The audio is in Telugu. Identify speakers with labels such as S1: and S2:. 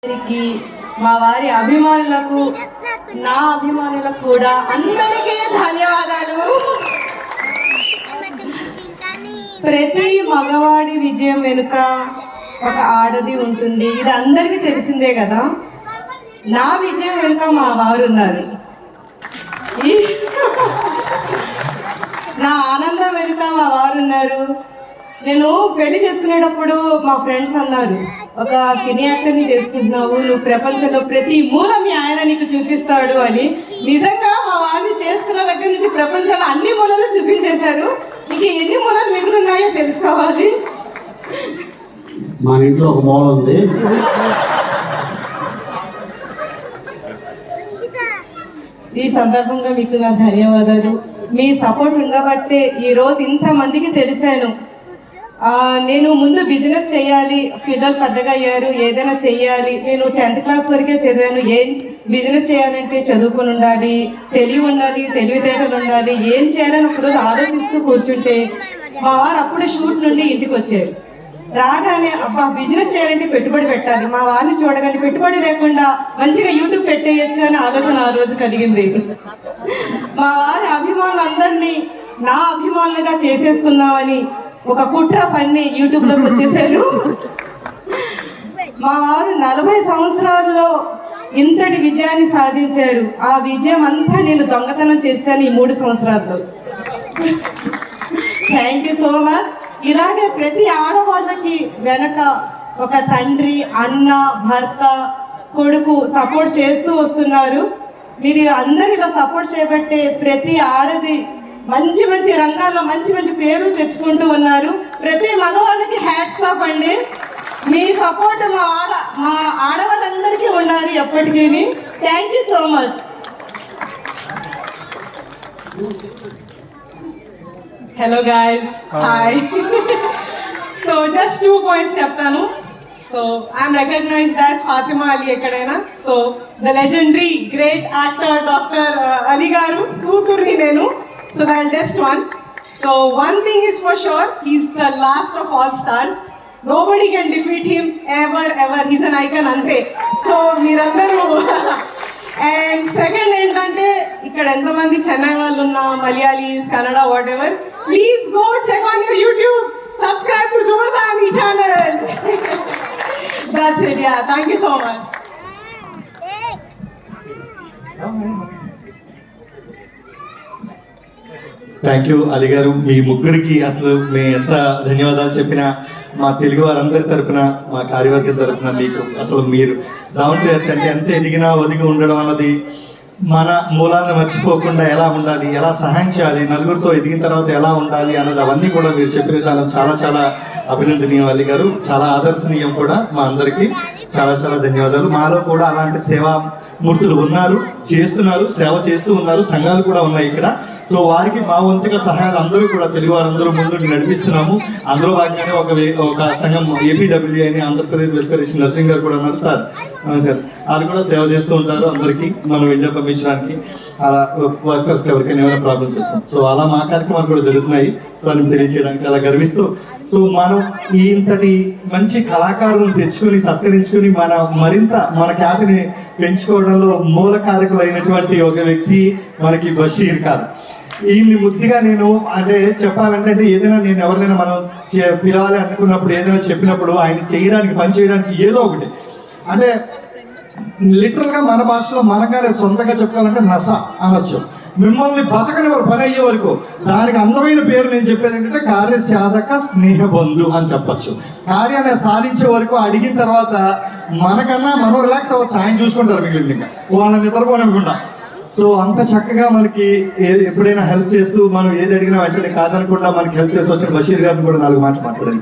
S1: మా వారి అభిమానులకు, నా అభిమానులకు కూడా అందరికీ ధన్యవాదాలు. ప్రతి మగవాడి విజయం వెనుక ఒక ఆడది ఉంటుంది, ఇది అందరికీ తెలిసిందే కదా. నా విజయం వెనుక మా వారు ఉన్నారు. నా ఆనందం వెనుక మా వారు ఉన్నారు. నేను పెళ్లి చేసుకునేటప్పుడు మా ఫ్రెండ్స్ అన్నారు, ఒక సినీ యాక్టర్ని చేసుకుంటున్నావు, నువ్వు ప్రపంచంలో ప్రతి మూల మీ ఆయన నీకు చూపిస్తాడు అని. నిజంగా మా వారిని చేసుకున్న దగ్గర నుంచి ప్రపంచంలో అన్ని మూలలు చూపించేశారు. ఇక ఎన్ని మూలలు మిగులున్నాయో తెలుసుకోవాలి.
S2: మన ఇంట్లో ఒక మూల ఉంది.
S1: ఈ సందర్భంగా మీకు నా ధన్యవాదాలు. మీ సపోర్ట్ ఉండబట్టే ఈరోజు ఇంతమందికి తెలిసాను. నేను ముందు బిజినెస్ చేయాలి, పిల్లలు పెద్దగా అయ్యారు, ఏదైనా చెయ్యాలి. నేను 10th క్లాస్ వరకే చదివాను. ఏం బిజినెస్ చేయాలంటే చదువుకుని ఉండాలి, తెలివి ఉండాలి, తెలివితేటలు ఉండాలి. ఏం చేయాలని ఒకరోజు ఆలోచిస్తూ కూర్చుంటే మా వారు అప్పుడే షూట్ నుండి ఇంటికి వచ్చారు. రాగానే అబ్బా బిజినెస్ చేయాలంటే పెట్టుబడి పెట్టాలి, మా వారిని చూడగానే పెట్టుబడి లేకుండా మంచిగా యూట్యూబ్ పెట్టేయచ్చు అనే ఆలోచన ఆ రోజు కలిగింది. మా వారి అభిమానులందరినీ నా అభిమానులుగా చేసేసుకుందామని ఒక కుట్ర పన్ని యూట్యూబ్లోకి వచ్చేసారు. మా వారు 40 సంవత్సరాల్లో ఇంతటి విజయాన్ని సాధించారు. ఆ విజయం అంతా నేను దొంగతనం చేశాను ఈ 3 సంవత్సరాల్లో. Thank you so much. ఇలాగే ప్రతి ఆడవాళ్ళకి వెనక ఒక తండ్రి, అన్న, భర్త, కొడుకు సపోర్ట్ చేస్తూ వస్తున్నారు. మీరు అందరు ఇలా సపోర్ట్ చేయబట్టే ప్రతి ఆడది మంచి మంచి రంగాల్లో మంచి మంచి పేరు తెచ్చుకుంటూ ఉన్నారు. ప్రతి మగవాళ్ళకి హ్యాట్స్ ఆఫ్ అండి. మీ సపోర్ట్ మా ఆడవాళ్ళందరికీ ఉండాలి ఎప్పటికీ. Thank you so much. Hello guys, hi. So just 2 points చెప్తాను. So I'm recognised as Fatima Ali ఎక్కడైనా. So the legendary great actor doctor Ali garu కూతుర్ని నేను. So the eldest one. So one thing is for sure, he's the last of all stars. Nobody can defeat him ever. He's an icon ante. So meerandaru. And second ఏంటంటే ఇక్కడ ఎంతమంది చెన్నై వాళ్ళు ఉన్నా, Malayalis, Kannada, whatever, please go check on your YouTube, subscribe to Sumadani channel. That's it. Yeah, thank you so much.
S3: Thank you Ali garu. మీ ముగ్గురికి అసలు మేము ఎంత ధన్యవాదాలు చెప్పినా మా తెలుగు వారందరి తరపున, మా కార్యవర్గం తరపున మీకు అసలు మీరు డౌన్ టు ఎర్త్ అంటే ఎంత ఎదిగినా ఒదిగి ఉండడం అన్నది, మన మూలాలను మర్చిపోకుండా ఎలా ఉండాలి, ఎలా సహాయం చేయాలి, నలుగురితో ఎదిగిన తర్వాత ఎలా ఉండాలి అన్నది అవన్నీ కూడా మీరు చెప్పిన విధానం చాలా చాలా అభినందనీయం అలీ గారు. చాలా ఆదర్శనీయం కూడా మా అందరికీ. చాలా చాలా ధన్యవాదాలు. మాలో కూడా అలాంటి సేవా మూర్తులు ఉన్నారు, చేస్తున్నారు, సేవ చేస్తూ ఉన్నారు. సంఘాలు కూడా ఉన్నాయి ఇక్కడ. సో వారికి మా వంతుగా సహాయాలు అందరూ కూడా తెలుగు వారందరూ ముందు నడిపిస్తున్నాము. అందులో భాగంగానే ఒక సంఘం ఏపీడబ్ల్యూ అని ఆంధ్రప్రదేశ్ వెల్ఫేర్ నర్సింగ్ గారు కూడా ఉన్నారు. సార్ వాళ్ళు కూడా సేవ చేస్తూ ఉంటారు అందరికీ, మనం ఇండియా పంపించడానికి, అలా వర్కర్స్కి ఎవరికైనా ఏమైనా ప్రాబ్లమ్స్ వస్తాం. సో అలా మా కార్యక్రమాలు కూడా జరుగుతున్నాయి. సో అని తెలియజేయడానికి చాలా గర్విస్తూ, సో మనం ఇంతటి మంచి కళాకారులను తెచ్చుకొని సత్కరించుకొని మరింత మన ఖ్యాతిని పెంచుకోవడంలో మూల కారకులైనటువంటి ఒక వ్యక్తి మనకి బషీర్ ఖాన్. ఈయన్ని ముద్దుగా నేను అంటే చెప్పాలంటే ఏదైనా నేను ఎవరినైనా మనం పిలవాలి అనుకున్నప్పుడు, ఏదైనా చెప్పినప్పుడు ఆయన చేయడానికి, పని చేయడానికి ఏదో ఒకటి అంటే లిటరల్గా మన భాషలో మనగానే సొంతంగా చెప్పుకోవాలంటే నస అనొచ్చు. మిమ్మల్ని బతకనివారు పని అయ్యే వరకు. దానికి అందమైన పేరు నేను చెప్పేది ఏంటంటే కార్యసాధక స్నేహబంధు అని చెప్పచ్చు. కార్యాన్ని సాధించే వరకు అడిగిన తర్వాత మనకన్నా మనం రిలాక్స్ అవ్వచ్చు, ఆయన చూసుకుంటారు మిగిలింది, ఇంకా వాళ్ళని నిద్రపోనకుండా. సో అంత చక్కగా మనకి ఎప్పుడైనా హెల్ప్ చేస్తూ, మనం ఏది అడిగినా వెంటనే కాదనకుండా మనకి హెల్ప్ చేసి వచ్చిన బషీర్ గారిని కూడా 4 మాటలు మాట్లాడాలి.